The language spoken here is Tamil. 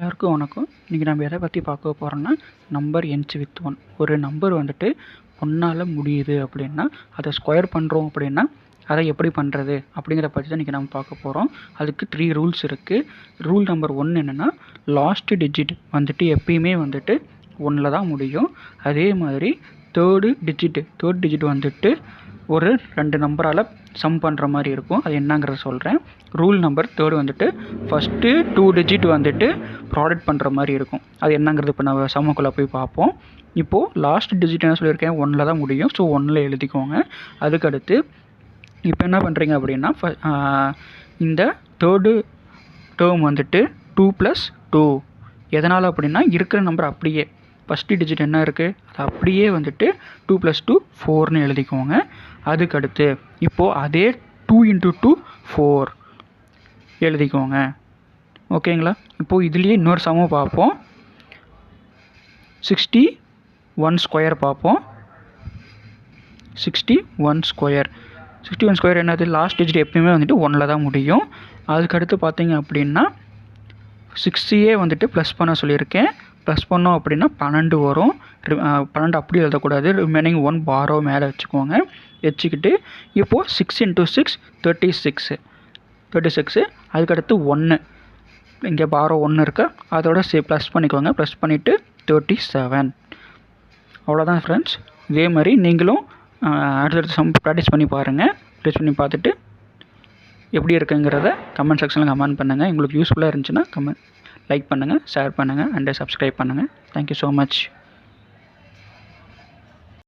எல்லாருக்கும் வணக்கம். இன்றைக்கி நம்ம எதை பற்றி பார்க்க போகிறோம்னா நம்பர் எண்ட்ஸ் வித் 1. ஒரு நம்பர் வந்துட்டு 1ஆல் முடியுது அப்படின்னா அதை ஸ்கொயர் பண்ணுறோம் அப்படின்னா அதை எப்படி பண்ணுறது அப்படிங்கிற பற்றி தான் இன்றைக்கி நம்ம பார்க்க போகிறோம். அதுக்கு 3 ரூல்ஸ் இருக்குது. ரூல் நம்பர் 1 என்னென்னா லாஸ்ட் டிஜிட் வந்துட்டு எப்பயுமே வந்துட்டு 1ல் தான் முடியும். அதே மாதிரி தேர்ட் டிஜிட் வந்துட்டு ஒரு 2 நம்பரால் சம் பண்ணுற மாதிரி இருக்கும். அது என்னங்கிறத சொல்கிறேன். ரூல் நம்பர் 3 வந்துட்டு ஃபஸ்ட்டு 2 டிஜிட் வந்துட்டு ப்ராடக்ட் பண்ணுற மாதிரி இருக்கும். அது என்னங்கிறது இப்போ நம்ம சம்முக்குள்ளே போய் பார்ப்போம். இப்போது லாஸ்ட் டிஜிட் என்ன சொல்லியிருக்கேன், 1ல் தான் முடியும். ஸோ 1ல் எழுதிக்கோங்க. அதுக்கடுத்து இப்போ என்ன பண்ணுறீங்க அப்படின்னா இந்த தேர்டு டேர்ம் வந்துட்டு 2 + 2 எதனால் அப்படின்னா இருக்கிற நம்பர் அப்படியே ஃபஸ்ட்டு டிஜிட் என்ன இருக்குது அது அப்படியே வந்துட்டு 2 + 2 4ன்னு எழுதிக்கோங்க. அதுக்கடுத்து இப்போது அதே 2 × 2 4 எழுதிக்கோங்க. ஓகேங்களா? இப்போது இதுலேயே இன்னொரு சமம் பார்ப்போம். 61 ஸ்கொயர் பார்ப்போம். 61 ஸ்கொயர் என்னது, லாஸ்ட் டிஜிட் எப்பயுமே வந்துட்டு 1ல் தான் முடியும். அதுக்கடுத்து பார்த்தீங்க அப்படின்னா 6ஏ வந்துட்டு ப்ளஸ் பண்ண சொல்லியிருக்கேன். ப்ளஸ் பண்ணோம் அப்படின்னா 12 வரும். 12 அப்படி எழுதக்கூடாது. ரிமைனிங் 1 பாரோ மேலே வச்சுக்கிட்டு இப்போது 6 × 6 36. அதுக்கடுத்து 1 இங்கே பாரோ 1 இருக்குது, அதோட ப்ளஸ் பண்ணிக்கோங்க. ப்ளஸ் பண்ணிவிட்டு 37. அவ்வளோதான் ஃப்ரெண்ட்ஸ். இதே மாதிரி நீங்களும் அடுத்தடுத்து சம் ப்ராக்டிஸ் பண்ணி பாருங்கள். ப்ராக்டிஸ் பண்ணி பார்த்துட்டு எப்படி இருக்குங்கிறத கமெண்ட் செக்ஷனில் கமெண்ட் பண்ணுங்கள். உங்களுக்கு யூஸ்ஃபுல்லாக இருந்துச்சுன்னா லைக் பண்ணுங்கள், ஷேர் பண்ணுங்கள் அண்ட் சப்ஸ்கிரைப் பண்ணுங்கள். Thank you so much.